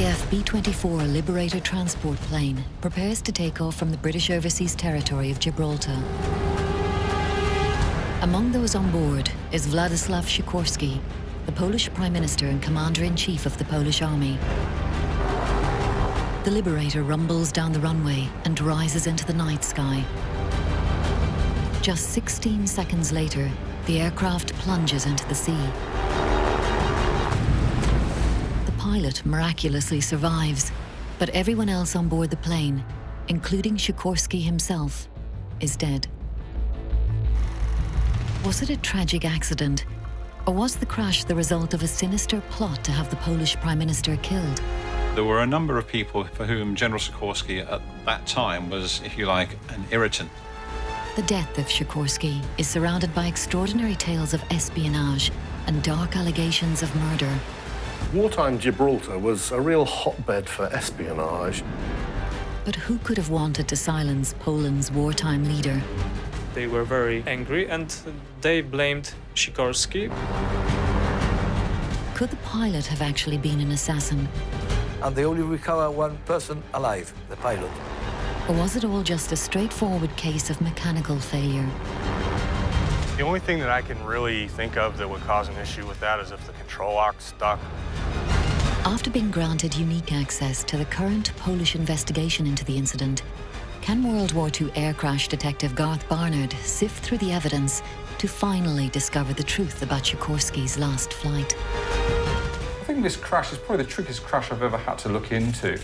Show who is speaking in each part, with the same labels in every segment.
Speaker 1: RAF B-24 Liberator transport plane prepares to take off from the British overseas territory of Gibraltar. Among those on board is Władysław Sikorski, the Polish Prime Minister and Commander-in-Chief of the Polish Army. The Liberator rumbles down the runway and rises into the night sky. Just 16 seconds later, the aircraft plunges into the sea. The pilot miraculously survives, but everyone else on board the plane, including Sikorski himself, is dead. Was it a tragic accident, or was the crash the result of a sinister plot to have the Polish Prime Minister killed?
Speaker 2: There were a number of people for whom General Sikorski at that time was, if you like, an irritant.
Speaker 1: The death of Sikorski is surrounded by extraordinary tales of espionage and dark allegations of murder.
Speaker 3: Wartime Gibraltar was a real hotbed for espionage.
Speaker 1: But who could have wanted to silence Poland's wartime leader?
Speaker 4: They were very angry and they blamed Sikorski.
Speaker 1: Could the pilot have actually been an assassin?
Speaker 5: And they only recover one person alive, the pilot.
Speaker 1: Or was it all just a straightforward case of mechanical failure?
Speaker 6: The only thing that I can really think of that would cause an issue with that is if the control lock stuck.
Speaker 1: After being granted unique access to the current Polish investigation into the incident, can World War II air crash detective Garth Barnard sift through the evidence to finally discover the truth about Sikorski's last flight?
Speaker 7: I think this crash is probably the trickiest crash I've ever had to look into.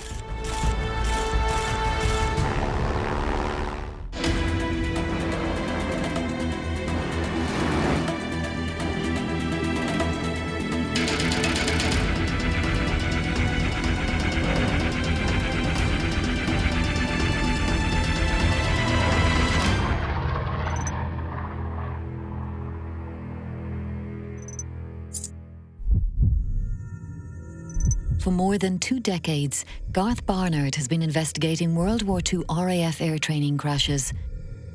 Speaker 1: For more than 2 decades, Garth Barnard has been investigating World War II RAF air training crashes.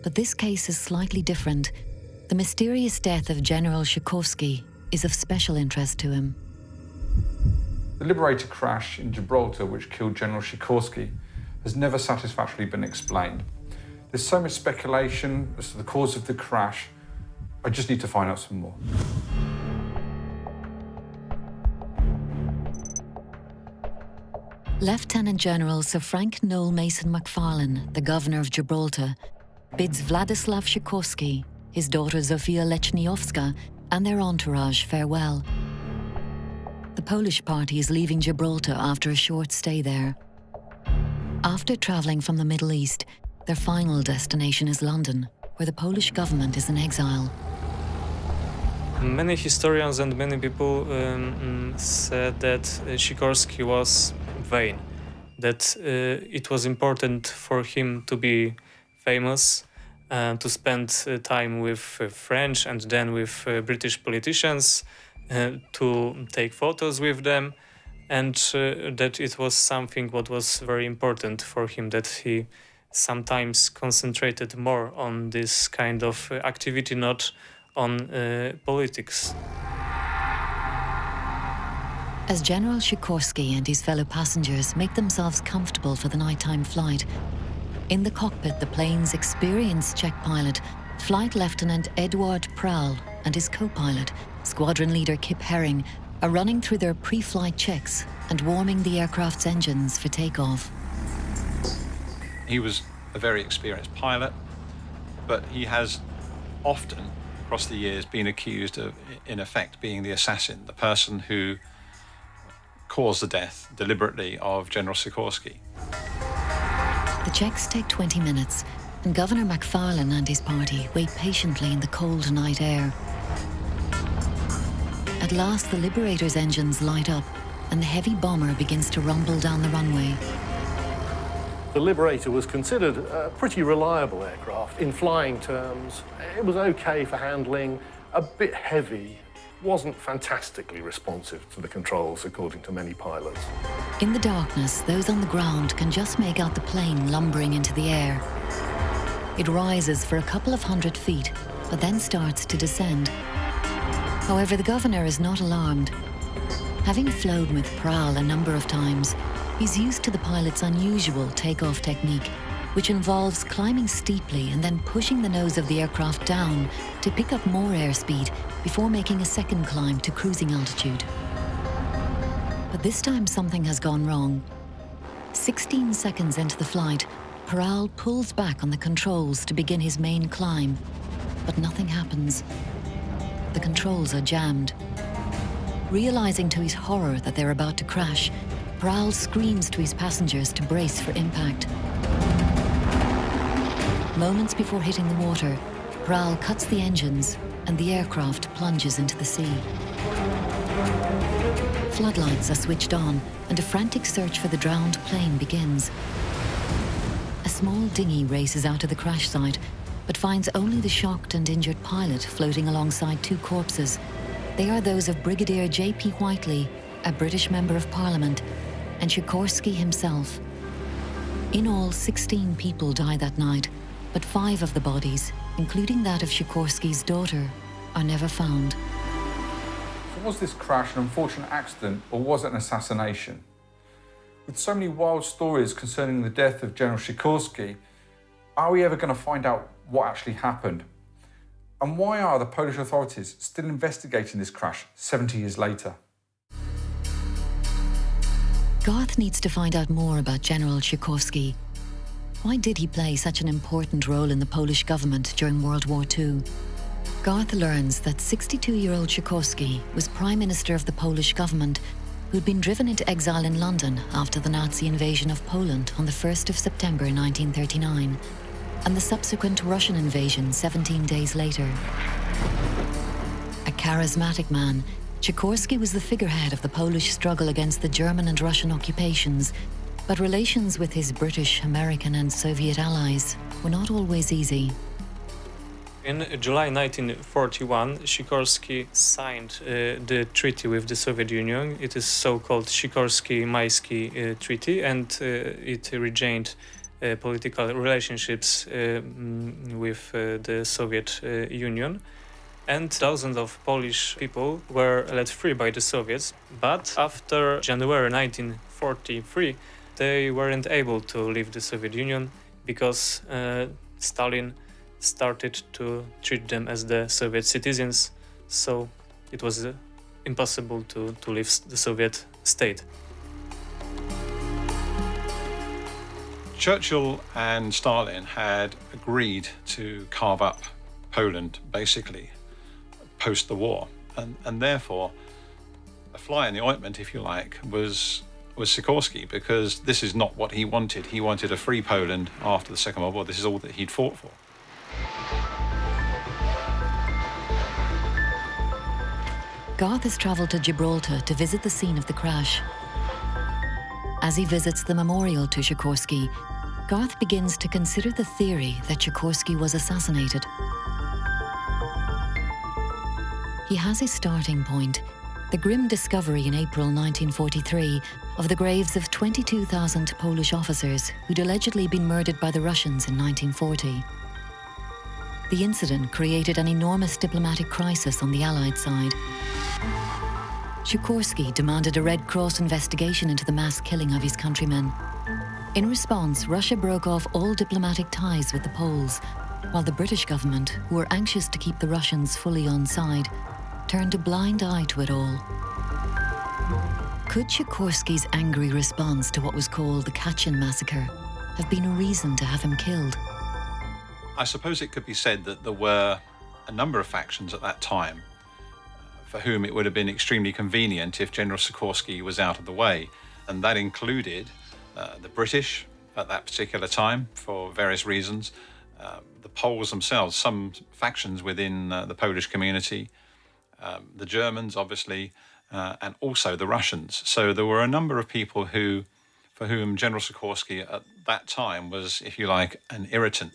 Speaker 1: But this case is slightly different. The mysterious death of General Sikorski is of special interest to him.
Speaker 7: The Liberator crash in Gibraltar, which killed General Sikorski, has never satisfactorily been explained. There's so much speculation as to the cause of the crash. I just need to find out some more.
Speaker 1: Lieutenant General Sir Frank Noel Mason MacFarlane, the governor of Gibraltar, bids Władysław Sikorski, his daughter Zofia Lechniowska, and their entourage farewell. The Polish party is leaving Gibraltar after a short stay there. After travelling from the Middle East, their final destination is London, where the Polish government is in exile.
Speaker 4: Many historians and many people said that Sikorski was vain, that it was important for him to be famous, to spend time with French and then with British politicians, to take photos with them, and that it was something what was very important for him, that he sometimes concentrated more on this kind of activity, not on politics.
Speaker 1: As General Sikorski and his fellow passengers make themselves comfortable for the nighttime flight, in the cockpit the plane's experienced Czech pilot, Flight Lieutenant Eduard Prahl, and his co-pilot, Squadron Leader Kip Herring, are running through their pre-flight checks and warming the aircraft's engines for takeoff.
Speaker 2: He was a very experienced pilot, but he has often, across the years, been accused of, in effect, being the assassin, the person who caused the death deliberately of General Sikorski.
Speaker 1: The checks take 20 minutes, and Governor MacFarlane and his party wait patiently in the cold night air. At last, the Liberator's engines light up, and the heavy bomber begins to rumble down the runway.
Speaker 3: The Liberator was considered a pretty reliable aircraft in flying terms. It was okay for handling, a bit heavy, wasn't fantastically responsive to the controls, according to many pilots.
Speaker 1: In the darkness, those on the ground can just make out the plane lumbering into the air. It rises for a couple of 100 feet, but then starts to descend. However, the governor is not alarmed. Having flown with Prahl a number of times, he's used to the pilot's unusual takeoff technique, which involves climbing steeply and then pushing the nose of the aircraft down to pick up more airspeed before making a second climb to cruising altitude. But this time something has gone wrong. 16 seconds into the flight, Prahl pulls back on the controls to begin his main climb, but nothing happens. The controls are jammed. Realizing to his horror that they're about to crash, Prahl screams to his passengers to brace for impact. Moments before hitting the water, Prahl cuts the engines and the aircraft plunges into the sea. Floodlights are switched on and a frantic search for the drowned plane begins. A small dinghy races out to the crash site, but finds only the shocked and injured pilot floating alongside two corpses. They are those of Brigadier J.P. Whiteley, a British Member of Parliament, and Sikorsky himself. In all, 16 people died that night, but 5 of the bodies, including that of Sikorsky's daughter, are never found.
Speaker 7: So was this crash an unfortunate accident or was it an assassination? With so many wild stories concerning the death of General Sikorsky, are we ever going to find out what actually happened? And why are the Polish authorities still investigating this crash 70 years later?
Speaker 1: Garth needs to find out more about General Sikorsky. Why did he play such an important role in the Polish government during World War II? Garth learns that 62-year-old Sikorsky was Prime Minister of the Polish government who'd been driven into exile in London after the Nazi invasion of Poland on the 1st of September 1939 and the subsequent Russian invasion 17 days later. A charismatic man, Sikorsky was the figurehead of the Polish struggle against the German and Russian occupations, but relations with his British, American and Soviet allies were not always easy.
Speaker 4: In July 1941, Sikorsky signed the treaty with the Soviet Union. It is so-called Sikorsky-Maysky Treaty, and it regained political relationships with the Soviet Union. And thousands of Polish people were let free by the Soviets. But after January 1943, they weren't able to leave the Soviet Union because Stalin started to treat them as the Soviet citizens, so it was impossible to leave the Soviet state.
Speaker 2: Churchill and Stalin had agreed to carve up Poland, basically, post the war. And therefore, a fly in the ointment, if you like, was Sikorsky, because this is not what he wanted. He wanted a free Poland after the Second World War. This is all that he'd fought for.
Speaker 1: Garth has travelled to Gibraltar to visit the scene of the crash. As he visits the memorial to Sikorsky, Garth begins to consider the theory that Sikorsky was assassinated. He has his starting point, the grim discovery in April 1943 of the graves of 22,000 Polish officers who'd allegedly been murdered by the Russians in 1940. The incident created an enormous diplomatic crisis on the Allied side. Sikorsky demanded a Red Cross investigation into the mass killing of his countrymen. In response, Russia broke off all diplomatic ties with the Poles, while the British government, who were anxious to keep the Russians fully on side, turned a blind eye to it all. Could Sikorsky's angry response to what was called the Katyn massacre have been a reason to have him killed?
Speaker 2: I suppose it could be said that there were a number of factions at that time for whom it would have been extremely convenient if General Sikorsky was out of the way. And that included the British at that particular time for various reasons, the Poles themselves, some factions within the Polish community, the Germans, obviously, and also the Russians. So there were a number of people for whom General Sikorsky at that time was, if you like, an irritant.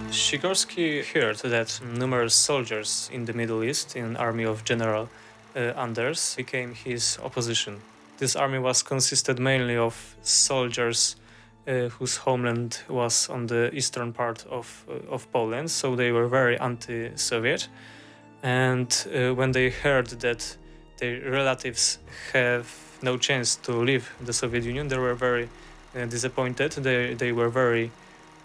Speaker 4: Sikorsky heard that numerous soldiers in the Middle East in the army of General Anders became his opposition. This army was consisted mainly of soldiers whose homeland was on the eastern part of Poland, so they were very anti-Soviet. And when they heard that their relatives have no chance to leave the Soviet Union. They were very disappointed. They were very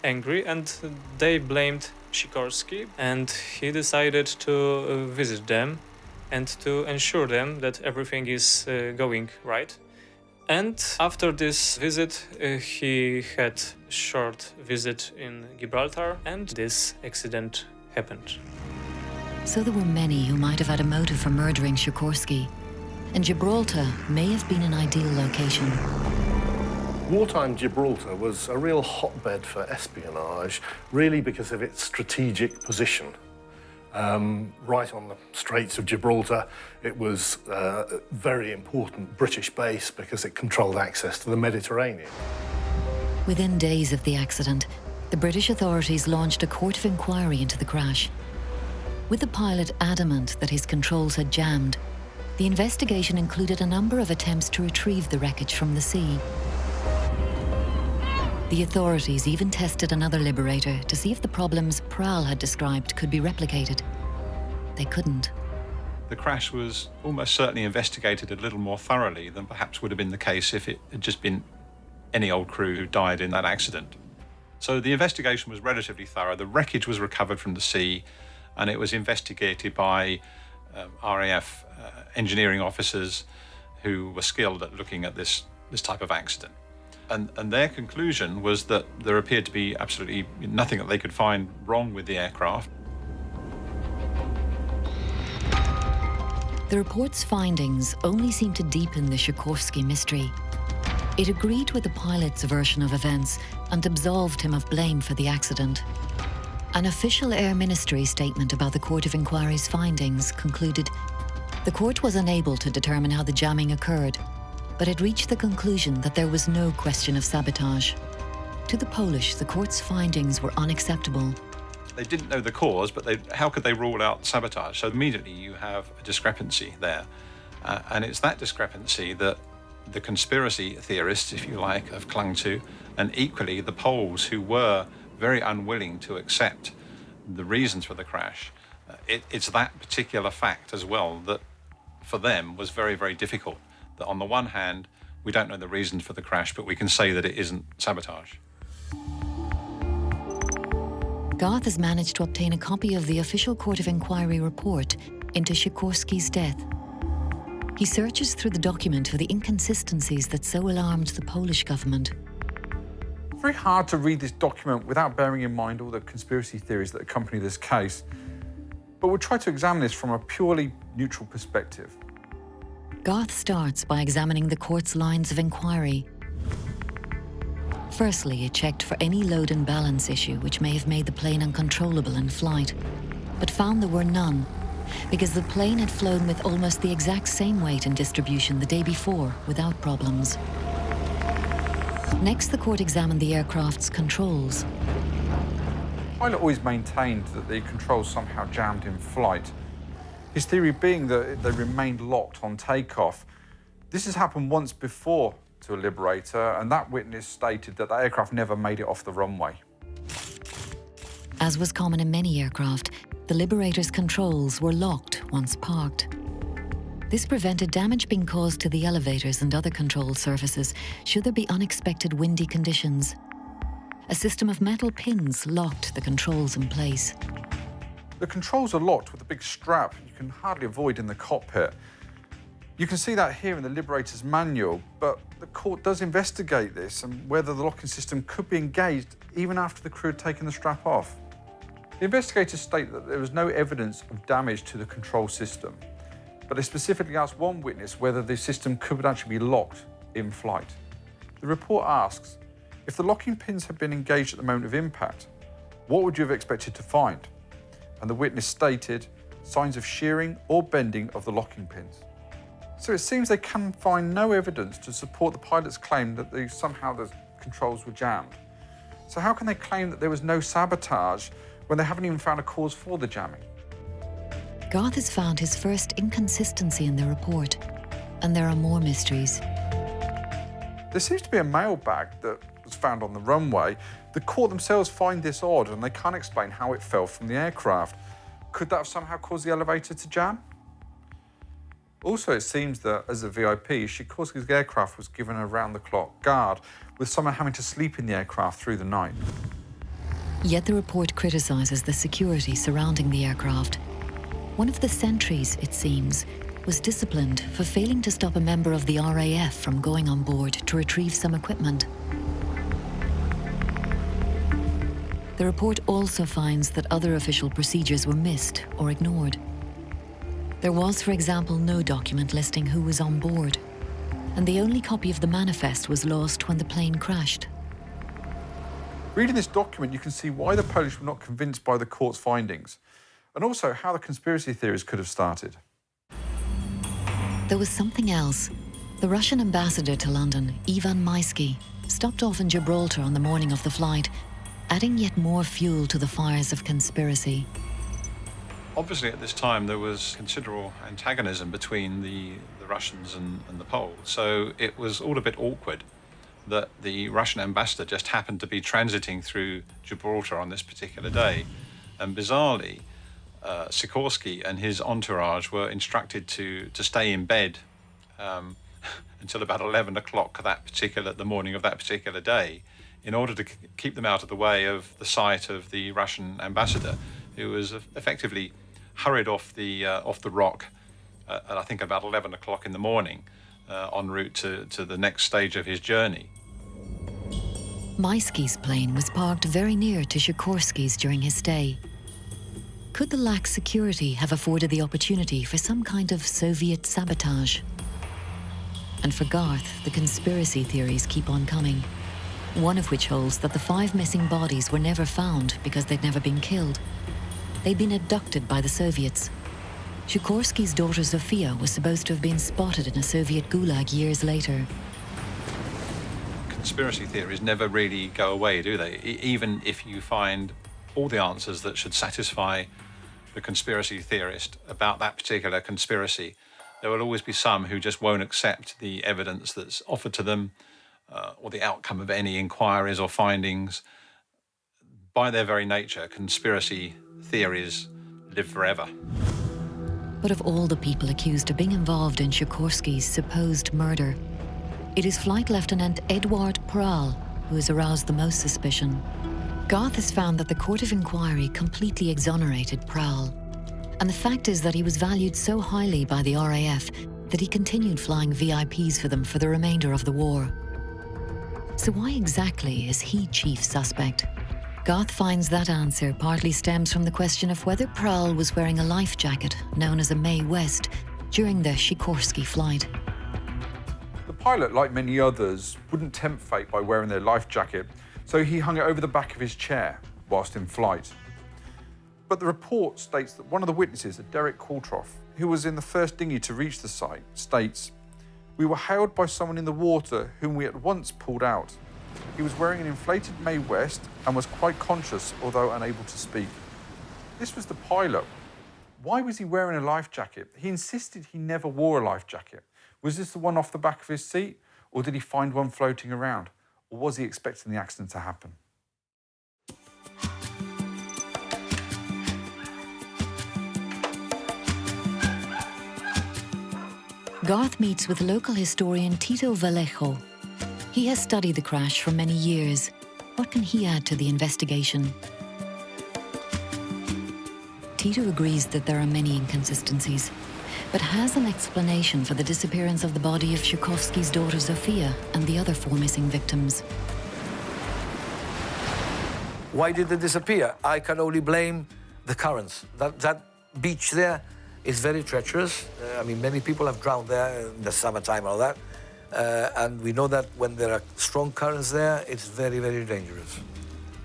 Speaker 4: angry, and they blamed Sikorsky, and he decided to visit them and to ensure them that everything is going right. And after this visit, he had a short visit in Gibraltar, and this accident happened.
Speaker 1: So there were many who might have had a motive for murdering Sikorsky, and Gibraltar may have been an ideal location.
Speaker 3: Wartime Gibraltar was a real hotbed for espionage, really because of its strategic position. Right on the Straits of Gibraltar, it was a very important British base because it controlled access to the Mediterranean.
Speaker 1: Within days of the accident, the British authorities launched a court of inquiry into the crash. With the pilot adamant that his controls had jammed, the investigation included a number of attempts to retrieve the wreckage from the sea. The authorities even tested another Liberator to see if the problems Prowl had described could be replicated. They couldn't.
Speaker 2: The crash was almost certainly investigated a little more thoroughly than perhaps would have been the case if it had just been any old crew who died in that accident. So the investigation was relatively thorough. The wreckage was recovered from the sea, and it was investigated by RAF engineering officers who were skilled at looking at this type of accident. And their conclusion was that there appeared to be absolutely nothing that they could find wrong with the aircraft.
Speaker 1: The report's findings only seemed to deepen the Sikorsky mystery. It agreed with the pilot's version of events and absolved him of blame for the accident. An official Air Ministry statement about the Court of Inquiry's findings concluded the court was unable to determine how the jamming occurred, but it reached the conclusion that there was no question of sabotage. To the Polish, the court's findings were unacceptable.
Speaker 2: They didn't know the cause, but how could they rule out sabotage? So immediately you have a discrepancy there. And it's that discrepancy that the conspiracy theorists, if you like, have clung to, and equally the Poles, who were very unwilling to accept the reasons for the crash. It's that particular fact as well that for them was very, very difficult. That on the one hand, we don't know the reasons for the crash, but we can say that it isn't sabotage.
Speaker 1: Garth has managed to obtain a copy of the official Court of Inquiry report into Sikorsky's death. He searches through the document for the inconsistencies that so alarmed the Polish government.
Speaker 7: It's very hard to read this document without bearing in mind all the conspiracy theories that accompany this case, but we'll try to examine this from a purely neutral perspective.
Speaker 1: Garth starts by examining the court's lines of inquiry. Firstly, it checked for any load and balance issue which may have made the plane uncontrollable in flight, but found there were none, because the plane had flown with almost the exact same weight and distribution the day before without problems. Next, the court examined the aircraft's controls.
Speaker 7: The pilot always maintained that the controls somehow jammed in flight, his theory being that they remained locked on takeoff. This has happened once before to a Liberator, and that witness stated that the aircraft never made it off the runway.
Speaker 1: As was common in many aircraft, the Liberator's controls were locked once parked. This prevented damage being caused to the elevators and other control surfaces should there be unexpected windy conditions. A system of metal pins locked the controls in place.
Speaker 7: The controls are locked with a big strap you can hardly avoid in the cockpit. You can see that here in the Liberator's manual, but the court does investigate this and whether the locking system could be engaged even after the crew had taken the strap off. The investigators state that there was no evidence of damage to the control system, but they specifically asked one witness whether the system could actually be locked in flight. The report asks, if the locking pins had been engaged at the moment of impact, what would you have expected to find? And the witness stated, signs of shearing or bending of the locking pins. So it seems they can find no evidence to support the pilot's claim that somehow the controls were jammed. So how can they claim that there was no sabotage when they haven't even found a cause for the jamming?
Speaker 1: Garth has found his first inconsistency in the report, and there are more mysteries.
Speaker 7: There seems to be a mail bag that was found on the runway. The court themselves find this odd and they can't explain how it fell from the aircraft. Could that have somehow caused the elevator to jam? Also, it seems that as a VIP, Sikorski's aircraft was given a round-the-clock guard, with someone having to sleep in the aircraft through the night.
Speaker 1: Yet the report criticises the security surrounding the aircraft. One of the sentries, it seems, was disciplined for failing to stop a member of the RAF from going on board to retrieve some equipment. The report also finds that other official procedures were missed or ignored. There was, for example, no document listing who was on board, and the only copy of the manifest was lost when the plane crashed.
Speaker 7: Reading this document, you can see why the Polish were not convinced by the court's findings, and also how the conspiracy theories could have started.
Speaker 1: There was something else. The Russian ambassador to London, Ivan Maisky, stopped off in Gibraltar on the morning of the flight, adding yet more fuel to the fires of conspiracy.
Speaker 2: Obviously, at this time, there was considerable antagonism between the Russians and the Poles, so it was all a bit awkward that the Russian ambassador just happened to be transiting through Gibraltar on this particular day. And bizarrely, Sikorski and his entourage were instructed to stay in bed until about 11 o'clock the morning of that particular day, in order to keep them out of the way of the sight of the Russian ambassador, who was effectively hurried off the rock at I think about 11 o'clock in the morning, en route to the next stage of his journey.
Speaker 1: Maisky's plane was parked very near to Sikorski's during his stay. Could the lax security have afforded the opportunity for some kind of Soviet sabotage? And for Garth, the conspiracy theories keep on coming. One of which holds that the 5 missing bodies were never found because they'd never been killed. They'd been abducted by the Soviets. Sikorski's daughter Zofia was supposed to have been spotted in a Soviet gulag years later.
Speaker 2: Conspiracy theories never really go away, do they? Even if you find all the answers that should satisfy the conspiracy theorist about that particular conspiracy, there will always be some who just won't accept the evidence that's offered to them, or the outcome of any inquiries or findings. By their very nature, conspiracy theories live forever.
Speaker 1: But of all the people accused of being involved in Sikorski's supposed murder, it is Flight Lieutenant Eduard Pral who has aroused the most suspicion. Garth has found that the Court of Inquiry completely exonerated Pral. And the fact is that he was valued so highly by the RAF that he continued flying VIPs for them for the remainder of the war. So why exactly is he chief suspect? Garth finds that answer partly stems from the question of whether Pral was wearing a life jacket, known as a Mae West, during the Sikorski flight.
Speaker 7: The pilot, like many others, wouldn't tempt fate by wearing their life jacket, so he hung it over the back of his chair whilst in flight. But the report states that one of the witnesses, Derek Qualtrough, who was in the first dinghy to reach the site, states, "We were hailed by someone in the water whom we at once pulled out. He was wearing an inflated Mae West and was quite conscious, although unable to speak." This was the pilot. Why was he wearing a life jacket? He insisted he never wore a life jacket. Was this the one off the back of his seat, or did he find one floating around? Or was he expecting the accident to happen?
Speaker 1: Garth meets with local historian Tito Vallejo. He has studied the crash for many years. What can he add to the investigation? Tito agrees that there are many inconsistencies, but has an explanation for the disappearance of the body of Sikorski's daughter Zofia and the other 4 missing victims.
Speaker 5: Why did they disappear? I can only blame the currents. That beach there is very treacherous. I mean, many people have drowned there in the summertime and all that. And we know that when there are strong currents there, it's very, very dangerous.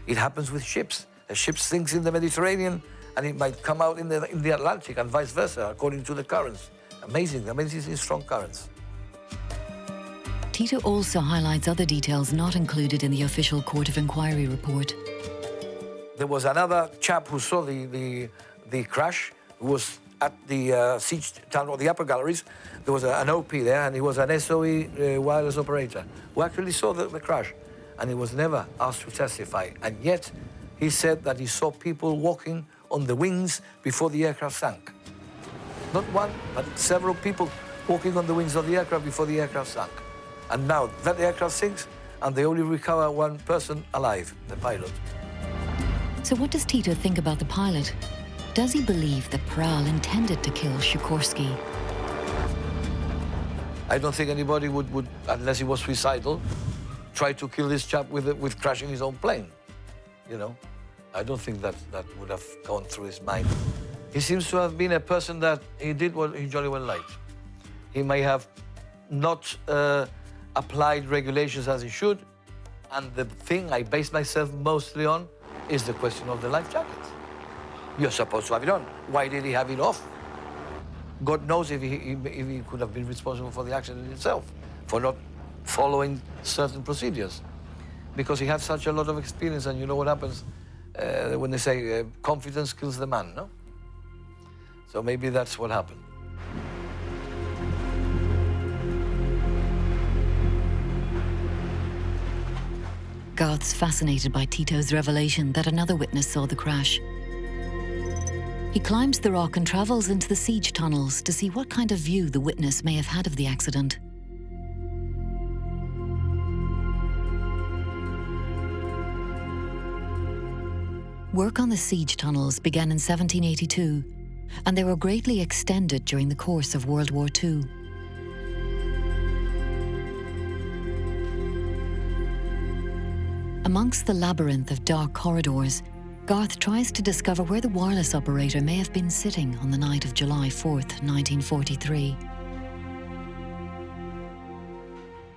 Speaker 5: It happens with ships. A ship sinks in the Mediterranean and it might come out in the Atlantic and vice versa, according to the currents. Amazing, amazing strong currents.
Speaker 1: Tito also highlights other details not included in the official Court of Inquiry report.
Speaker 5: There was another chap who saw the crash, who was at the siege town or the upper galleries. There was an OP there, and he was an SOE wireless operator who actually saw the crash, and he was never asked to testify. And yet, he said that he saw people walking on the wings before the aircraft sank. Not one, but several people walking on the wings of the aircraft before the aircraft sank. And now that aircraft sinks, and they only recover one person alive, the pilot.
Speaker 1: So what does Tito think about the pilot? Does he believe that Pral intended to kill Sikorsky?
Speaker 5: I don't think anybody would, unless he was suicidal, try to kill this chap with crashing his own plane. You know, I don't think that would have gone through his mind. He seems to have been a person that he did what he jolly well liked. He may have not applied regulations as he should, and the thing I base myself mostly on is the question of the life jacket. You're supposed to have it on. Why did he have it off? God knows if he could have been responsible for the accident itself, for not following certain procedures. Because he had such a lot of experience, and you know what happens when they say confidence kills the man, no? So maybe that's what happened.
Speaker 1: Garth's fascinated by Tito's revelation that another witness saw the crash. He climbs the rock and travels into the siege tunnels to see what kind of view the witness may have had of the accident. Work on the siege tunnels began in 1782, and they were greatly extended during the course of World War II. Amongst the labyrinth of dark corridors, Garth tries to discover where the wireless operator may have been sitting on the night of July 4th, 1943.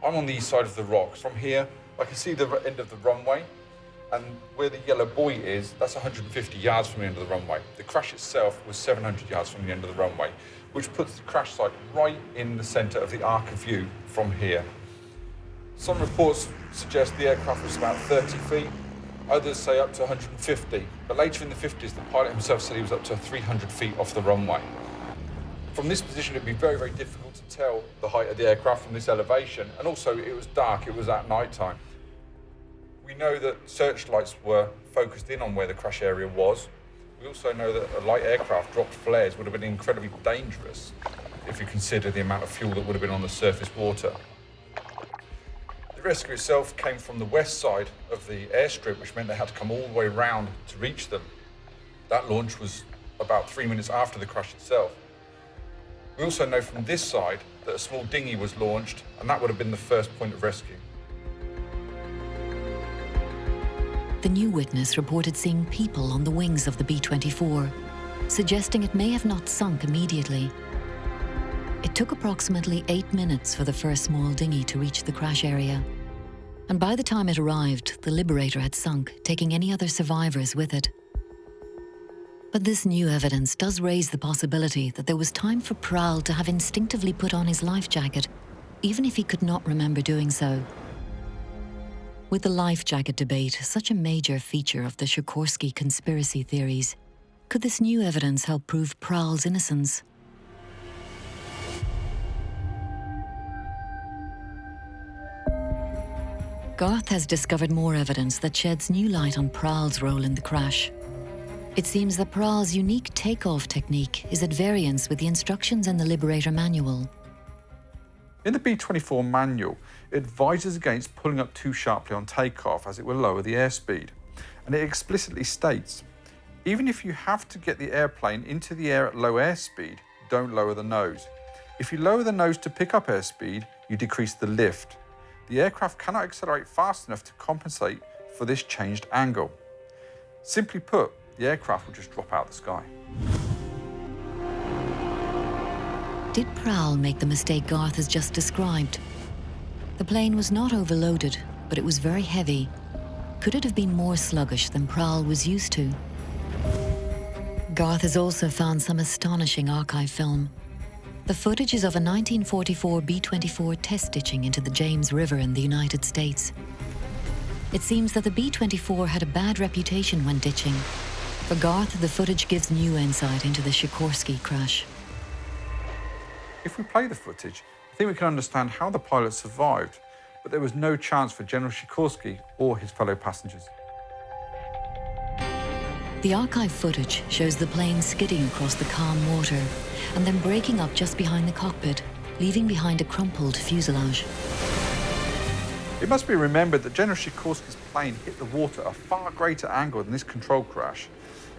Speaker 7: I'm on the east side of the rocks. From here, I can see the end of the runway, and where the yellow buoy is, that's 150 yards from the end of the runway. The crash itself was 700 yards from the end of the runway, which puts the crash site right in the centre of the arc of view from here. Some reports suggest the aircraft was about 30 feet, others say up to 150, but later in the 50s, the pilot himself said he was up to 300 feet off the runway. From this position, it'd be very, very difficult to tell the height of the aircraft from this elevation, and also it was dark, it was at night time. We know that searchlights were focused in on where the crash area was. We also know that a light aircraft dropped flares would have been incredibly dangerous if you consider the amount of fuel that would have been on the surface water. The rescue itself came from the west side of the airstrip, which meant they had to come all the way around to reach them. That launch was about 3 minutes after the crash itself. We also know from this side that a small dinghy was launched, and that would have been the first point of rescue.
Speaker 1: The new witness reported seeing people on the wings of the B-24, suggesting it may have not sunk immediately. It took approximately 8 minutes for the first small dinghy to reach the crash area. And by the time it arrived, the Liberator had sunk, taking any other survivors with it. But this new evidence does raise the possibility that there was time for Pral to have instinctively put on his life jacket, even if he could not remember doing so. With the life jacket debate such a major feature of the Sikorsky conspiracy theories, could this new evidence help prove Pral's innocence? Garth has discovered more evidence that sheds new light on Pral's role in the crash. It seems that Pral's unique takeoff technique is at variance with the instructions in the Liberator manual.
Speaker 7: In the B-24 manual, it advises against pulling up too sharply on takeoff as it will lower the airspeed. And it explicitly states, even if you have to get the airplane into the air at low airspeed, don't lower the nose. If you lower the nose to pick up airspeed, you decrease the lift. The aircraft cannot accelerate fast enough to compensate for this changed angle. Simply put, the aircraft will just drop out of the sky.
Speaker 1: Did Pral make the mistake Garth has just described? The plane was not overloaded, but it was very heavy. Could it have been more sluggish than Pral was used to? Garth has also found some astonishing archive film. The footage is of a 1944 B-24 test ditching into the James River in the United States. It seems that the B-24 had a bad reputation when ditching. For Garth, the footage gives new insight into the Sikorsky crash.
Speaker 7: If we play the footage, I think we can understand how the pilot survived, but there was no chance for General Sikorsky or his fellow passengers.
Speaker 1: The archive footage shows the plane skidding across the calm water and then breaking up just behind the cockpit, leaving behind a crumpled fuselage.
Speaker 7: It must be remembered that General Sikorski's plane hit the water at a far greater angle than this control crash.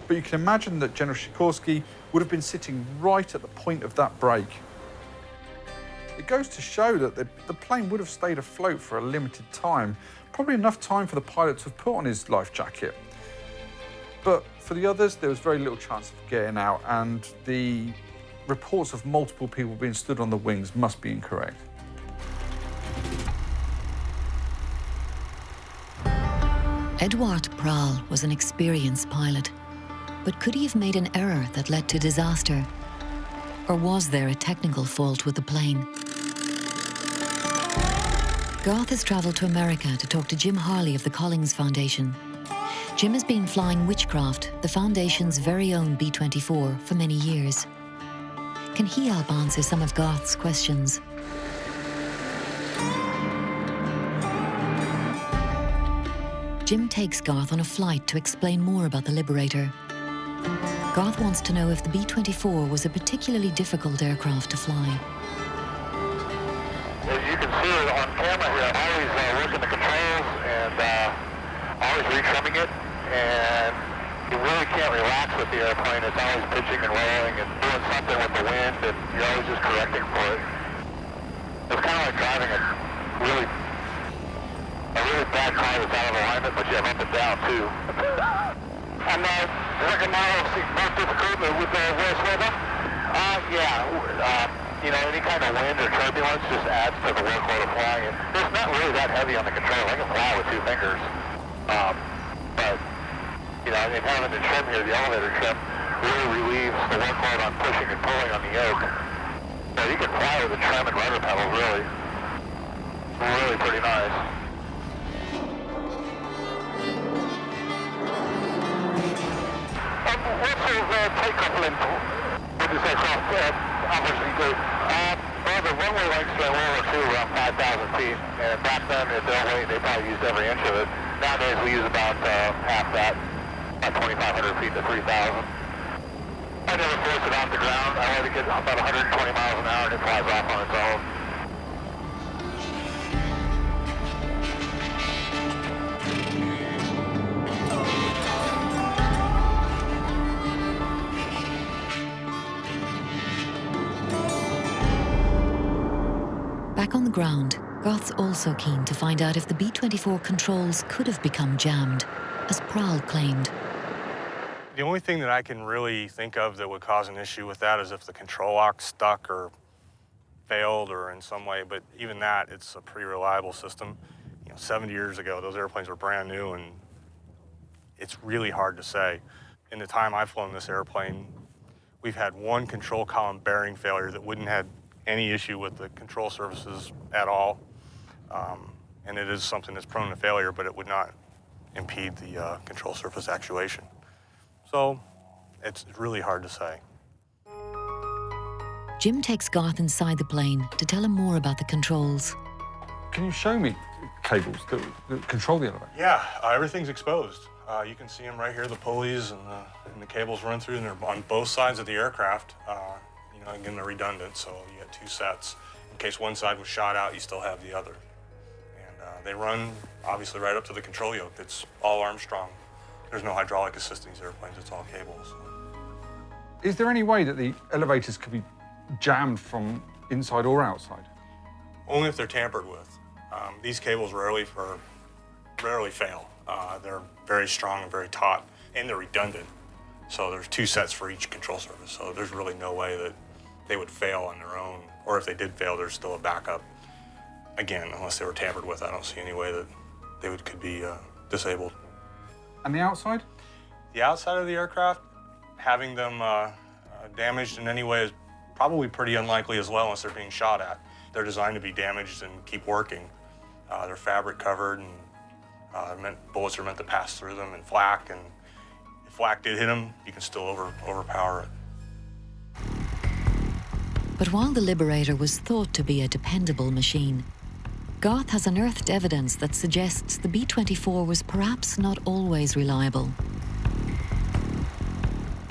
Speaker 7: But you can imagine that General Sikorski would have been sitting right at the point of that break. It goes to show that the plane would have stayed afloat for a limited time, probably enough time for the pilot to have put on his life jacket. But for the others, there was very little chance of getting out, and the reports of multiple people being stood on the wings must be incorrect.
Speaker 1: Eduard Prahl was an experienced pilot, but could he have made an error that led to disaster? Or was there a technical fault with the plane? Garth has travelled to America to talk to Jim Harley of the Collins Foundation. Jim has been flying Witchcraft, the Foundation's very own B-24, for many years. Can he help answer some of Garth's questions? Jim takes Garth on a flight to explain more about the Liberator. Garth wants to know if the B-24 was a particularly difficult aircraft to fly.
Speaker 8: As you can see on camera here, I'm always working the controls and always retrimming it, and you really can't relax with the airplane. It's always pitching and rolling and doing something with the wind, and you're always just correcting for it. It's kind of like driving a really bad car that's out of alignment, but you have up and down too. And second model is most difficult with the worst weather. Any kind of wind or turbulence just adds to the workload of flying it. It's not really that heavy on the control. I can fly with 2 fingers. But and having the trim here, the elevator trim, really relieves the workload on pushing and pulling on the yoke. So you can fly with the trim and rudder pedals, really pretty nice. What sort of takeoff length would this aircraft obviously do? The runway lengths during World War II were around 5,000 feet, and back then at their weight, they probably used every inch of it. Nowadays, we use about half that, about 2,500 feet to 3,000. I never force it off the ground. I let it get about 120 miles an hour, and it flies off on its own.
Speaker 1: Back on the ground, Garth's also keen to find out if the B-24 controls could have become jammed, as Prahl claimed.
Speaker 6: The only thing that I can really think of that would cause an issue with that is if the control lock stuck or failed or in some way, but even that, it's a pretty reliable system. 70 years ago, those airplanes were brand new, and it's really hard to say. In the time I've flown this airplane, we've had one control column bearing failure that wouldn't have any issue with the control surfaces at all. And it is something that's prone to failure, but it would not impede the control surface actuation. So it's really hard to say.
Speaker 1: Jim takes Garth inside the plane to tell him more about the controls.
Speaker 7: Can you show me cables that control the elevator?
Speaker 6: Yeah, everything's exposed. You can see them right here, the pulleys and the cables run through, and they're on both sides of the aircraft. Again, they're redundant, so you get 2 sets. In case one side was shot out, you still have the other. And they run, obviously, right up to the control yoke. It's all Armstrong. There's no hydraulic assist in these airplanes. It's all cables.
Speaker 7: Is there any way that the elevators could be jammed from inside or outside?
Speaker 6: Only if they're tampered with. These cables rarely fail. They're very strong and very taut, and they're redundant. So there's 2 sets for each control surface. So there's really no way that they would fail on their own. Or if they did fail, there's still a backup. Again, unless they were tampered with, I don't see any way that they could be disabled.
Speaker 7: And the outside?
Speaker 6: The outside of the aircraft, having them damaged in any way is probably pretty unlikely as well, unless they're being shot at. They're designed to be damaged and keep working. They're fabric covered, and bullets are meant to pass through them, and flak. And if flak did hit them, you can still overpower it.
Speaker 1: But while the Liberator was thought to be a dependable machine, Garth has unearthed evidence that suggests the B-24 was perhaps not always reliable.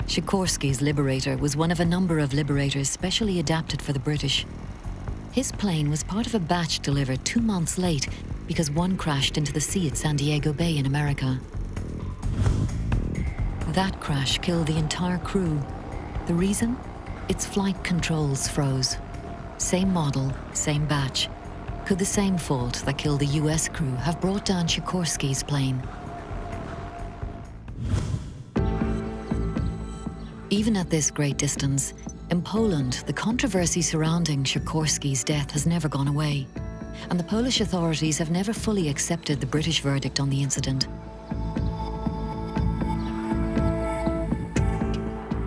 Speaker 1: Sikorski's Liberator was one of a number of Liberators specially adapted for the British. His plane was part of a batch delivered 2 months late because one crashed into the sea at San Diego Bay in America. That crash killed the entire crew. The reason? Its flight controls froze. Same model, same batch. Could the same fault that killed the US crew have brought down Sikorsky's plane? Even at this great distance, in Poland, the controversy surrounding Sikorsky's death has never gone away, and the Polish authorities have never fully accepted the British verdict on the incident.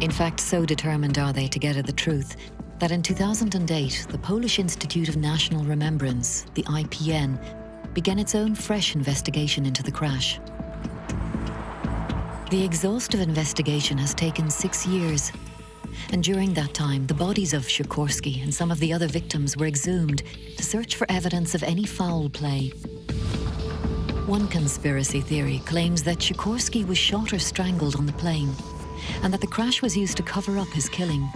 Speaker 1: In fact, so determined are they to get at the truth that in 2008, the Polish Institute of National Remembrance, the IPN, began its own fresh investigation into the crash. The exhaustive investigation has taken 6 years, and during that time, the bodies of Sikorsky and some of the other victims were exhumed to search for evidence of any foul play. One conspiracy theory claims that Sikorsky was shot or strangled on the plane, and that the crash was used to cover up his killing.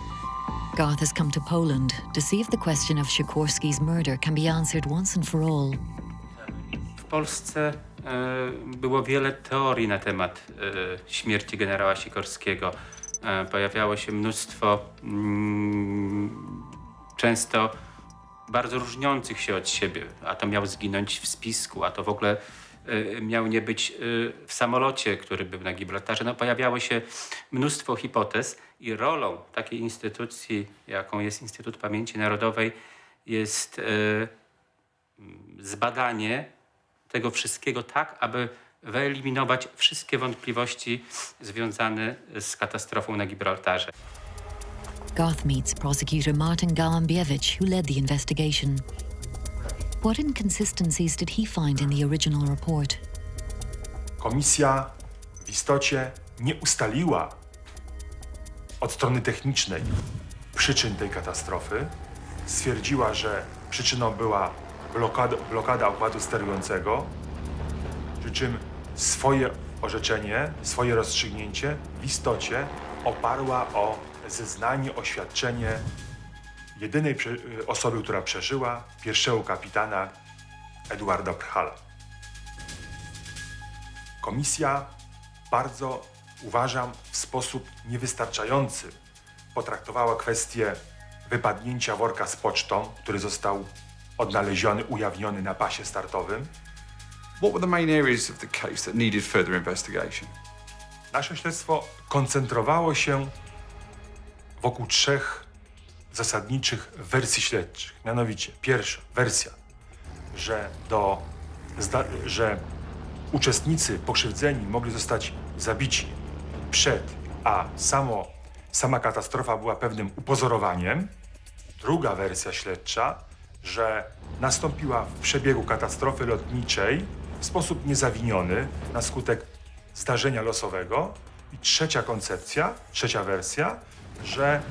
Speaker 1: Garth has come to Poland to see if the question of Sikorsky's murder can be answered once and for all.
Speaker 9: W Polsce było wiele teorii na temat śmierci generała Sikorskiego. Pojawiało się mnóstwo często bardzo różniących się od siebie. A to miał zginąć w spisku, a to w ogóle miał nie być w samolocie, który był na Gibraltarze. No, pojawiało się mnóstwo hipotez i rolą takiej instytucji, jaką jest Instytut Pamięci Narodowej, jest zbadanie tego wszystkiego tak, aby wyeliminować wszystkie wątpliwości związane z katastrofą na Gibraltarze.
Speaker 1: Garth meets prosecutor Martin Gołębiewicz, who led the investigation. What inconsistencies did he find in the original report?
Speaker 10: Komisja w istocie nie ustaliła od strony technicznej przyczyn tej katastrofy. Stwierdziła, że przyczyną była blokada układu sterującego, przy czym swoje orzeczenie, swoje rozstrzygnięcie w istocie oparła o zeznanie, oświadczenie jedynej osoby, która przeżyła, pierwszego kapitana Edwarda Prchala. Komisja bardzo, uważam, w sposób niewystarczający potraktowała kwestię wypadnięcia worka z pocztą, który został odnaleziony, ujawniony na pasie startowym.
Speaker 7: What were the main areas of the case that needed further investigation?
Speaker 10: Nasze śledztwo koncentrowało się wokół 3 zasadniczych wersji śledczych. Mianowicie, pierwsza wersja, że uczestnicy pokrzywdzeni mogli zostać zabici przed, a sama katastrofa była pewnym upozorowaniem. Druga wersja śledcza, że nastąpiła w przebiegu katastrofy lotniczej w sposób niezawiniony na skutek zdarzenia losowego. I trzecia wersja, że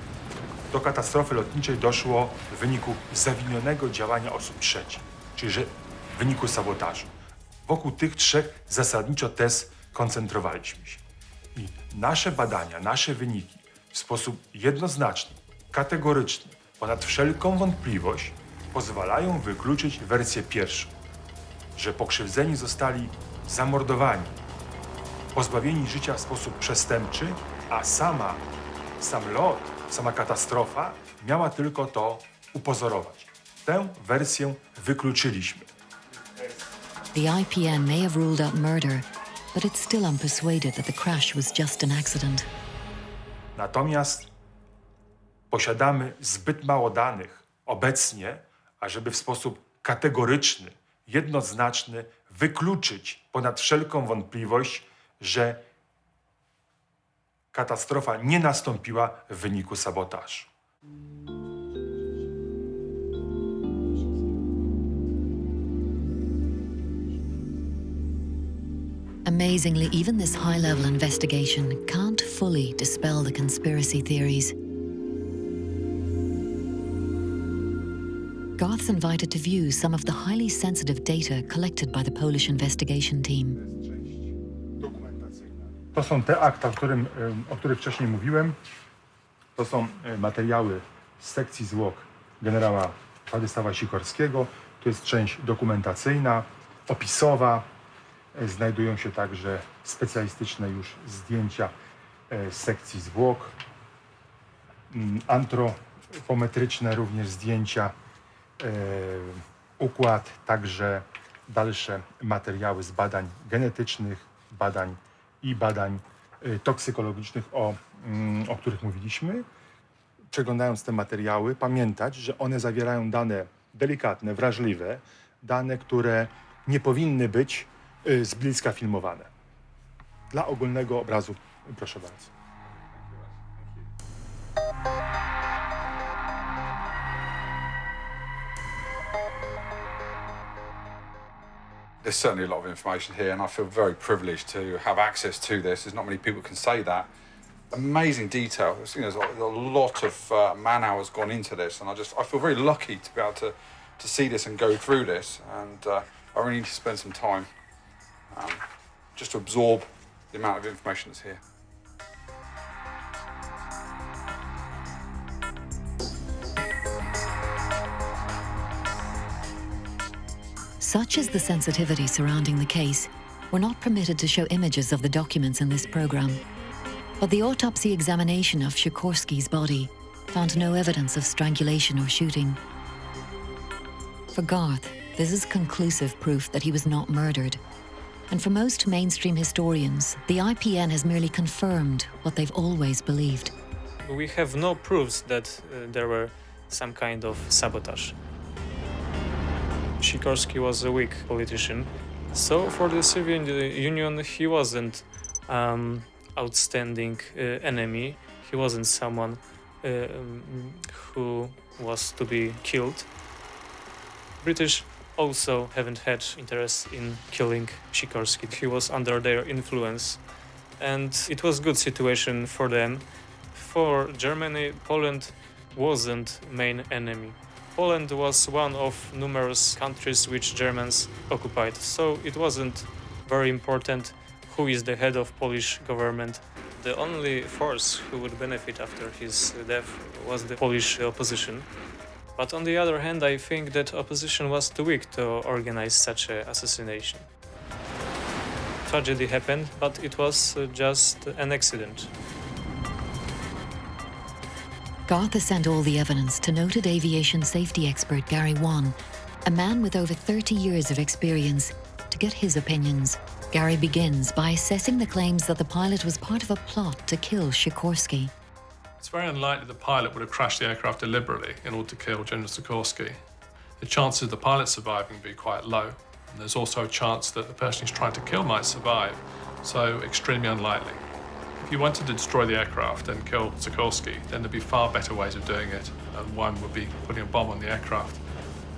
Speaker 10: do katastrofy lotniczej doszło w wyniku zawinionego działania osób trzecich, czyli że w wyniku sabotażu. Wokół tych 3 zasadniczo tez koncentrowaliśmy się. I nasze badania, nasze wyniki w sposób jednoznaczny, kategoryczny, ponad wszelką wątpliwość pozwalają wykluczyć wersję pierwszą, że pokrzywdzeni zostali zamordowani, pozbawieni życia w sposób przestępczy, a sam lot, sama katastrofa miała tylko to upozorować. Tę wersję wykluczyliśmy.
Speaker 1: The IPN may have ruled out murder, but it's still unpersuaded that the crash was just an accident.
Speaker 10: Natomiast posiadamy zbyt mało danych obecnie, ażeby w sposób kategoryczny, jednoznaczny wykluczyć ponad wszelką wątpliwość, że katastrofa nie nastąpiła w wyniku sabotażu.
Speaker 1: Amazingly, even this high-level investigation can't fully dispel the conspiracy theories. Garth's invited to view some of the highly sensitive data collected by the Polish investigation team.
Speaker 10: To są te akta, o których wcześniej mówiłem. To są materiały z sekcji zwłok generała Władysława Sikorskiego. To jest część dokumentacyjna, opisowa. Znajdują się także specjalistyczne już zdjęcia z sekcji zwłok, antropometryczne również zdjęcia, układ, także dalsze materiały z badań genetycznych, badań toksykologicznych, o których mówiliśmy. Przeglądając te materiały, pamiętać, że one zawierają dane delikatne, wrażliwe, dane, które nie powinny być z bliska filmowane. Dla ogólnego obrazu, proszę bardzo.
Speaker 7: There's certainly a lot of information here, and I feel very privileged to have access to this. There's not many people can say that. Amazing detail. There's a lot of man hours gone into this, and I feel very lucky to be able to see this and go through this. And I really need to spend some time just to absorb the amount of information that's here.
Speaker 1: Such is the sensitivity surrounding the case, we're not permitted to show images of the documents in this program. But the autopsy examination of Sikorski's body found no evidence of strangulation or shooting. For Garth, this is conclusive proof that he was not murdered. And for most mainstream historians, the IPN has merely confirmed what they've always believed.
Speaker 4: We have no proofs that there were some kind of sabotage. Sikorski was a weak politician, so for the Soviet Union he wasn't outstanding enemy. He wasn't someone who was to be killed. British also haven't had interest in killing Sikorski. He was under their influence, and it was a good situation for them. For Germany, Poland wasn't main enemy. Poland was one of numerous countries which Germans occupied, so it wasn't very important who is the head of Polish government. The only force who would benefit after his death was the Polish opposition. But on the other hand, I think that opposition was too weak to organize such an assassination. Tragedy happened, but it was just an accident.
Speaker 1: Garth has sent all the evidence to noted aviation safety expert Gary Wan, a man with over 30 years of experience, to get his opinions. Gary begins by assessing the claims that the pilot was part of a plot to kill Sikorski.
Speaker 11: It's very unlikely the pilot would have crashed the aircraft deliberately in order to kill General Sikorski. The chances of the pilot surviving would be quite low, and there's also a chance that the person who's trying to kill might survive, so extremely unlikely. If you wanted to destroy the aircraft and kill Sikorski, then there'd be far better ways of doing it, and one would be putting a bomb on the aircraft.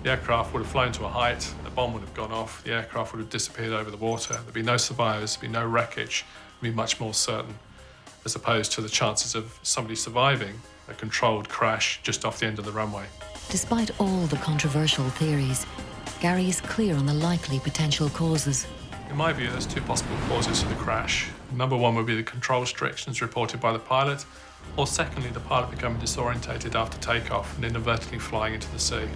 Speaker 11: The aircraft would have flown to a height, the bomb would have gone off, the aircraft would have disappeared over the water, there'd be no survivors, there'd be no wreckage, it'd be much more certain, as opposed to the chances of somebody surviving a controlled crash just off the end of the runway.
Speaker 1: Despite all the controversial theories, Gary is clear on the likely potential causes.
Speaker 11: In my view, there's two possible causes for the crash. Number one would be the control restrictions reported by the pilot, or secondly, the pilot becoming disorientated after takeoff and inadvertently flying into the sea.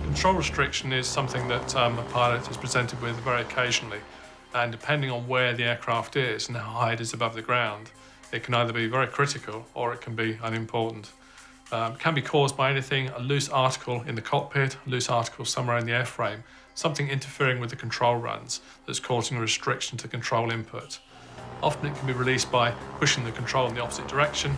Speaker 11: Control restriction is something that a pilot is presented with very occasionally, and depending on where the aircraft is and how high it is above the ground, it can either be very critical or it can be unimportant. It can be caused by anything, a loose article in the cockpit, a loose article somewhere in the airframe, something interfering with the control runs that's causing a restriction to control input. Often it can be released by pushing the control in the opposite direction,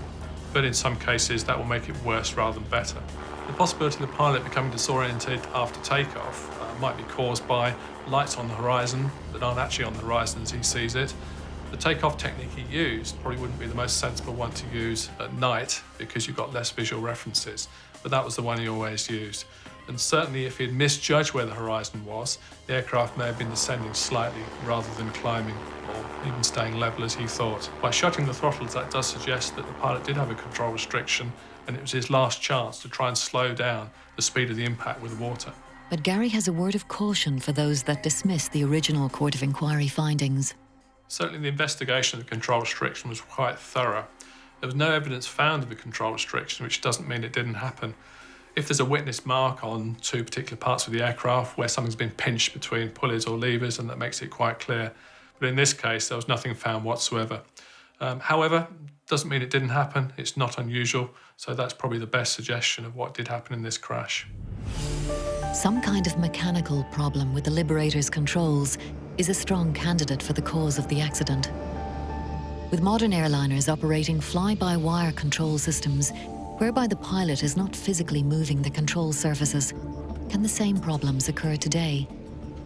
Speaker 11: but in some cases that will make it worse rather than better. The possibility of the pilot becoming disoriented after takeoff might be caused by lights on the horizon that aren't actually on the horizon as he sees it. The takeoff technique he used probably wouldn't be the most sensible one to use at night because you've got less visual references, but that was the one he always used. And certainly if he'd misjudged where the horizon was, the aircraft may have been descending slightly rather than climbing or even staying level as he thought. By shutting the throttles, that does suggest that the pilot did have a control restriction and it was his last chance to try and slow down the speed of the impact with the water.
Speaker 1: But Gary has a word of caution for those that dismiss the original Court of Inquiry findings.
Speaker 11: Certainly the investigation of the control restriction was quite thorough. There was no evidence found of a control restriction, which doesn't mean it didn't happen. If there's a witness mark on two particular parts of the aircraft where something's been pinched between pulleys or levers, and that makes it quite clear. But in this case, there was nothing found whatsoever. However, doesn't mean it didn't happen. It's not unusual, so that's probably the best suggestion of what did happen in this crash.
Speaker 1: Some kind of mechanical problem with the Liberator's controls is a strong candidate for the cause of the accident. With modern airliners operating fly-by-wire control systems, whereby the pilot is not physically moving the control surfaces, can the same problems occur today?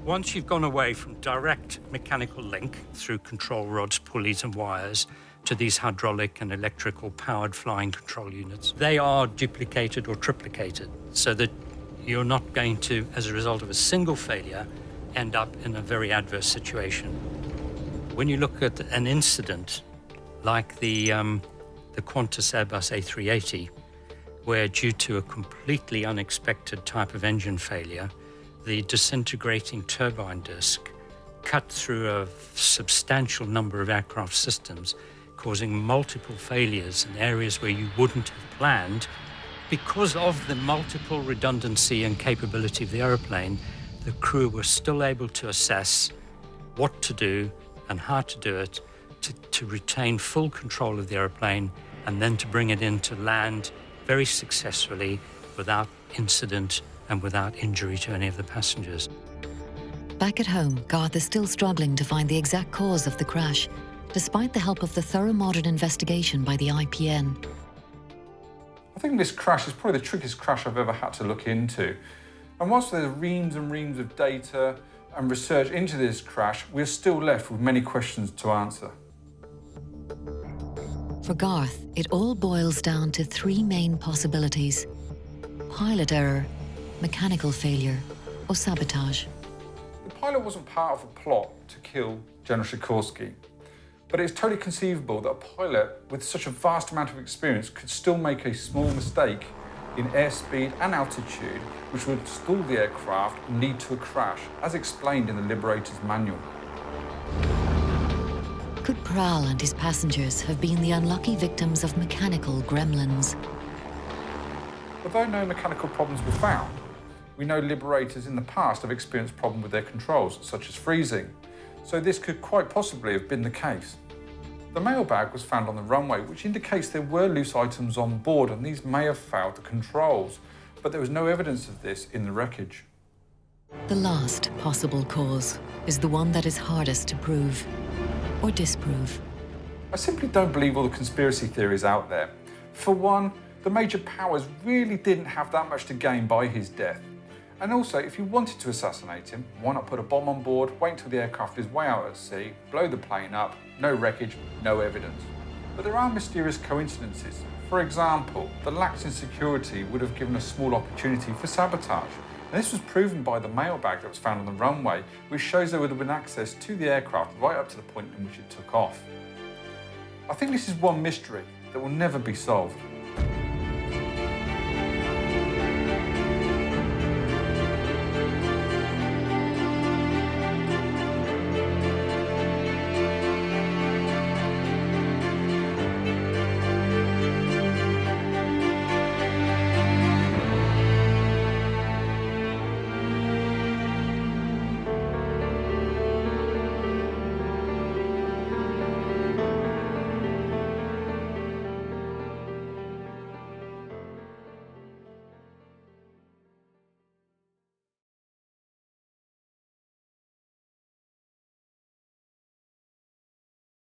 Speaker 12: Once you've gone away from direct mechanical link through control rods, pulleys and wires to these hydraulic and electrical powered flying control units, they are duplicated or triplicated so that you're not going to, as a result of a single failure, end up in a very adverse situation. When you look at an incident like the Qantas Airbus A380, where due to a completely unexpected type of engine failure, the disintegrating turbine disc cut through a substantial number of aircraft systems, causing multiple failures in areas where you wouldn't have planned. Because of the multiple redundancy and capability of the aeroplane, the crew were still able to assess what to do and how to do it to retain full control of the aeroplane and then to bring it in to land very successfully without incident and without injury to any of the passengers.
Speaker 1: Back at home, Garth is still struggling to find the exact cause of the crash, despite the help of the thorough modern investigation by the IPN.
Speaker 7: I think this crash is probably the trickiest crash I've ever had to look into. And whilst there's reams and reams of data and research into this crash, we're still left with many questions to answer.
Speaker 1: For Garth, it all boils down to three main possibilities: pilot error, mechanical failure, or sabotage.
Speaker 7: The pilot wasn't part of a plot to kill General Sikorsky, but it's totally conceivable that a pilot with such a vast amount of experience could still make a small mistake in airspeed and altitude, which would stall the aircraft and lead to a crash, as explained in the Liberator's manual.
Speaker 1: Could Pral and his passengers have been the unlucky victims of mechanical gremlins?
Speaker 7: Although no mechanical problems were found, we know Liberators in the past have experienced problems with their controls, such as freezing, so this could quite possibly have been the case. The mailbag was found on the runway, which indicates there were loose items on board and these may have fouled the controls, but there was no evidence of this in the wreckage.
Speaker 1: The last possible cause is the one that is hardest to prove or disprove.
Speaker 7: I simply don't believe all the conspiracy theories out there. For one, the major powers really didn't have that much to gain by his death. And also, if you wanted to assassinate him, why not put a bomb on board, wait until the aircraft is way out at sea, blow the plane up, no wreckage, no evidence. But there are mysterious coincidences. For example, the lax in security would have given a small opportunity for sabotage. And this was proven by the mailbag that was found on the runway, which shows there would have been access to the aircraft right up to the point in which it took off. I think this is one mystery that will never be solved.